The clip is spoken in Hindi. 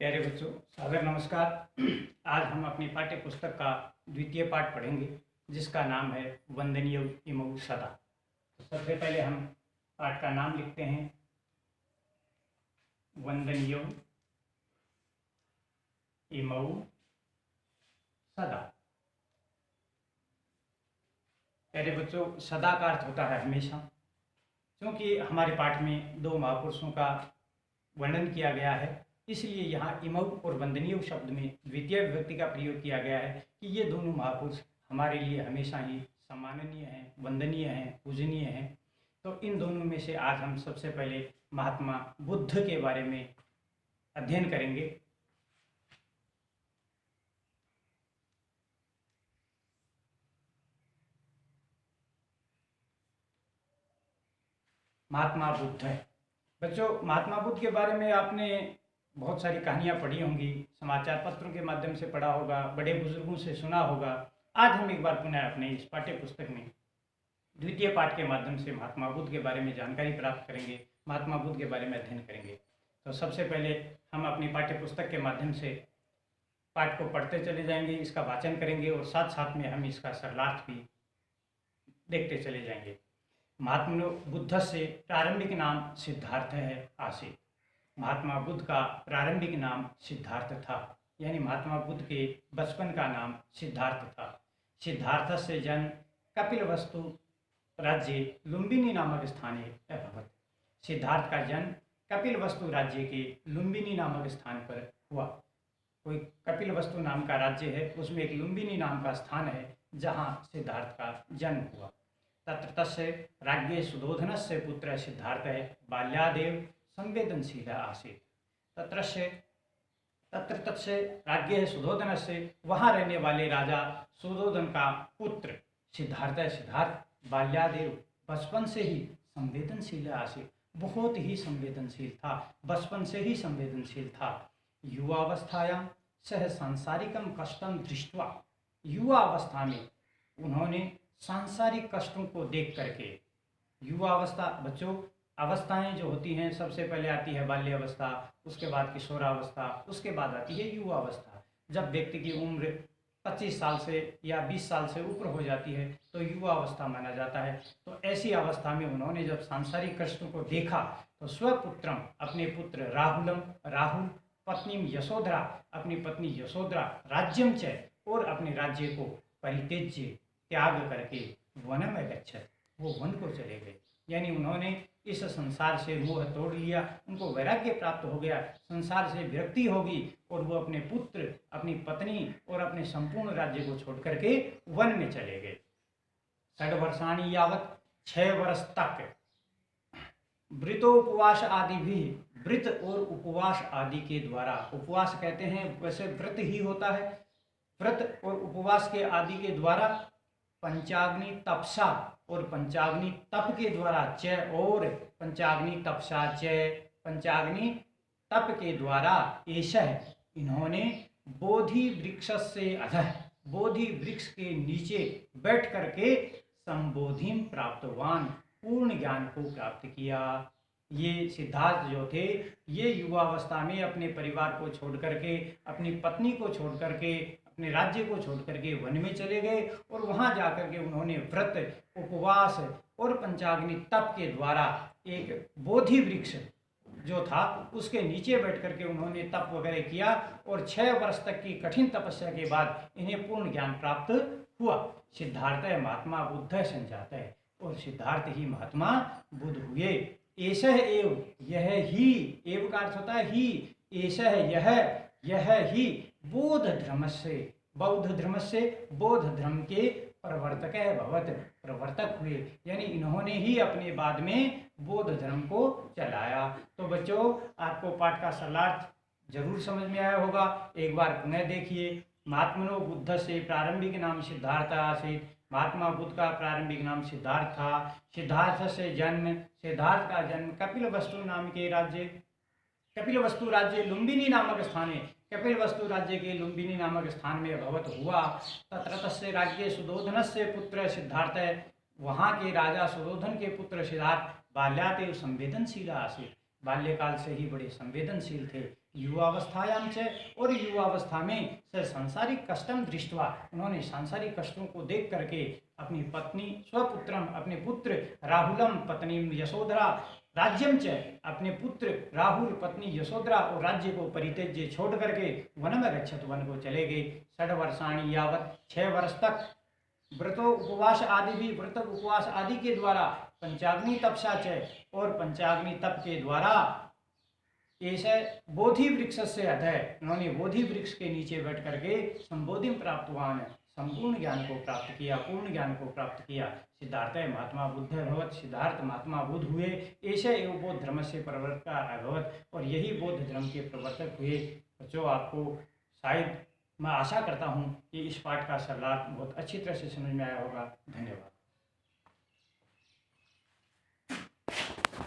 प्यारे बच्चों, सादर नमस्कार। आज हम अपनी पाठ्य पुस्तक का द्वितीय पाठ पढ़ेंगे, जिसका नाम है वंदनीय इमौ सदा। तो सबसे पहले हम पाठ का नाम लिखते हैं, वंदनीय इमौ सदा। प्यारे बच्चों, सदा का अर्थ होता है हमेशा। क्योंकि हमारे पाठ में दो महापुरुषों का वर्णन किया गया है, इसलिए यहाँ इमौ और वंदनीय शब्द में द्वितीय विभक्ति का प्रयोग किया गया है कि ये दोनों महापुरुष हमारे लिए हमेशा ही सम्माननीय हैं, वंदनीय हैं, पूजनीय हैं। तो इन दोनों में से आज हम सबसे पहले महात्मा बुद्ध के बारे में अध्ययन करेंगे। महात्मा बुद्ध है। बच्चों, महात्मा बुद्ध के बारे में आपने बहुत सारी कहानियाँ पढ़ी होंगी, समाचार पत्रों के माध्यम से पढ़ा होगा, बड़े बुजुर्गों से सुना होगा। आज हम एक बार पुनः अपने इस पाठ्य पुस्तक में द्वितीय पाठ के माध्यम से महात्मा बुद्ध के बारे में जानकारी प्राप्त करेंगे, महात्मा बुद्ध के बारे में अध्ययन करेंगे। तो सबसे पहले हम अपनी पाठ्य पुस्तक के माध्यम से पाठ को पढ़ते चले जाएंगे, इसका वाचन करेंगे और साथ साथ में हम इसका सरलार्थ भी देखते चले जाएंगे। महात्मा बुद्ध से प्रारंभिक नाम सिद्धार्थ है आसीत। महात्मा बुद्ध का प्रारंभिक नाम सिद्धार्थ था, यानी महात्मा बुद्ध के बचपन का नाम सिद्धार्थ था। सिद्धार्थ से जन्म कपिलवस्तु राज्य लुम्बिनी नामक स्थाने अभवत्। सिद्धार्थ का जन्म कपिलवस्तु राज्य के लुम्बिनी नामक स्थान पर हुआ। कोई कपिलवस्तु नाम का राज्य है, उसमें एक लुम्बिनी नाम का स्थान है जहाँ सिद्धार्थ का जन्म हुआ। तत्र तस्य राज्ञे सुधोधनस्य पुत्र सिद्धार्थ है बाल्यादेव संवेदनशील आसीत। तत्र तस्य राज्ञे सुधोधन से, वहाँ रहने वाले राजा सुधोधन का पुत्र सिद्धार्थ है। सिद्धार्थ बाल्यादेव बचपन से ही संवेदनशील आसीत, बहुत ही संवेदनशील था, बचपन से ही संवेदनशील था। युवावस्थायां सह सांसारिकम कष्टम दृष्ट्वा, युवा अवस्था में उन्होंने सांसारिक कष्टों को देख करके, युवा अवस्था बच्चों अवस्थाएं जो होती हैं, सबसे पहले आती है बाल्य अवस्था, उसके बाद किशोरावस्था, उसके बाद आती है युवा अवस्था। जब व्यक्ति की उम्र 25 साल से या 20 साल से ऊपर हो जाती है तो युवा अवस्था माना जाता है। तो ऐसी अवस्था में उन्होंने जब सांसारिक कष्टों को देखा तो स्वपुत्रम, अपने पुत्र राहुल, पत्नी यशोधरा, अपनी पत्नी यशोधरा, राज्यम च, और अपने राज्य को परित्यज्य, त्याग करके वनम गच्छत्, वो वन को चले गए। यानी उन्होंने इस संसार से मोह तोड़ लिया, उनको वैराग्य प्राप्त हो गया, संसार से विरक्ति होगी और वो अपने पुत्र, अपनी पत्नी और अपने संपूर्ण राज्य को छोड़ करके वन में चले गए। 6 वर्षाणि यावत, 6 वर्ष तक व्रतोपवास आदि भी, व्रत और उपवास आदि के द्वारा, उपवास कहते हैं वैसे व्रत ही होता है, व्रत और उपवास के आदि के द्वारा, पंचाग्नि तपसा, और पंचाग्नि तप के द्वारा, च, और पंचाग्नि तपसा च, पंचाग्नि तप के द्वारा, एषः, इन्होंने बोधि वृक्ष से अधः, बोधि वृक्ष के नीचे बैठ करके संबोधिम प्राप्तवान, पूर्ण ज्ञान को प्राप्त किया। ये सिद्धार्थ जो थे, ये युवावस्था में अपने परिवार को छोड़ करके, अपनी पत्नी को छोड़ करके, अपने राज्य को छोड़ करके वन में चले गए और वहाँ जाकर के उन्होंने व्रत, उपवास और पंचाग्नि तप के द्वारा एक बोधि वृक्ष जो था उसके नीचे बैठ करके उन्होंने तप वगैरह किया और 6 वर्ष तक की कठिन तपस्या के बाद इन्हें पूर्ण ज्ञान प्राप्त हुआ। सिद्धार्थ महात्मा बुद्ध संजात है, और सिद्धार्थ ही महात्मा बुद्ध हुए। एषः एव, यह ही, एव का अर्थ होता है ही, एषः यह ही बौद्ध धर्म से, बौद्ध धर्म से, बौद्ध धर्म के प्रवर्तक है, भवत, प्रवर्तक हुए, यानी इन्होंने ही अपने बाद में बौद्ध धर्म को चलाया। तो बच्चों, आपको पाठ का सरलार्थ जरूर समझ में आया होगा, एक बार पुनः देखिए। महात्मनो बुद्ध से प्रारंभिक नाम सिद्धार्थ आसीत। महात्मा बुद्ध का प्रारंभिक नाम सिद्धार्थ था। सिद्धार्थ से जन्म, सिद्धार्थ का जन्म कपिलवस्तु नाम के राज्य, कपिलवस्तु राज्य लुम्बिनी नामक स्थान है, कपिलवस्तु राज्य के लुम्बिनी नामक स्थान में भवत हुआ। तत्र तस्य राज्य सुधोधन से पुत्र सिद्धार्थ है, वहाँ के राजा सुधोधन के पुत्र सिद्धार्थ बाल्यादेव संवेदनशील आसीत, बाल्यकाल से ही बड़े संवेदनशील थे। युवावस्थायां च, और युवावस्था में स सांसारिक कष्टम दृष्टवा, उन्होंने सांसारिक कष्टों को देख करके अपनी पत्नी स्वपुत्रम, अपने पुत्र राहुलम, पत्नी यशोधरा, राज्यम च, अपने पुत्र राहुल, पत्नी यशोधरा और राज्य को परित्यज्य छोड़ करके वन में गच्छत, वन को चले गए। 6 वर्षाणी यावत, 6 वर्ष तक व्रतो उपवास आदि भी, व्रत उपवास आदि के द्वारा पंचाग्नि तपसा च, और पंचाग्नि तप के द्वारा ऐसे बोधि वृक्ष से अधः, उन्होंने बोधि वृक्ष के नीचे बैठ करके संबोधि प्राप्तवान, संपूर्ण ज्ञान को प्राप्त किया, पूर्ण ज्ञान को प्राप्त किया। सिद्धार्थ महात्मा बुद्ध भगवत, सिद्धार्थ महात्मा बुद्ध हुए, ऐसे एवं बौद्ध धर्म से प्रवर्तक अभवत, और यही बौद्ध धर्म के प्रवर्तक हुए। बच्चों, आपको शायद मैं आशा करता हूँ कि इस पाठ का सरलार्थ बहुत अच्छी तरह से समझ में आया होगा। धन्यवाद।